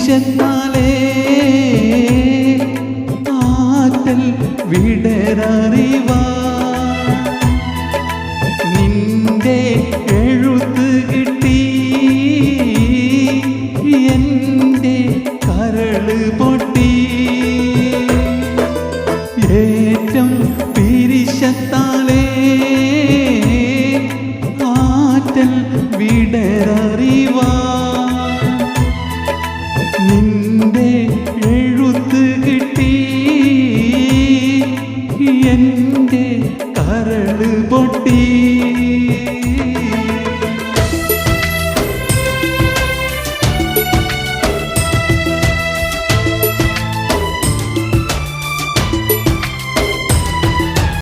പിരിശത്താലേ ആറ്റൽ വിടരറിവാ നിന്റെ എഴുത്ത് കിട്ടി എൻ്റെ കരള് പൊട്ടി ഏറ്റം പിരിശത്താലേ ആറ്റൽ വിടരറിവാ നിന്റെ എഴുത്ത് കിട്ടി എൻ്റെ കരള് പൊട്ടി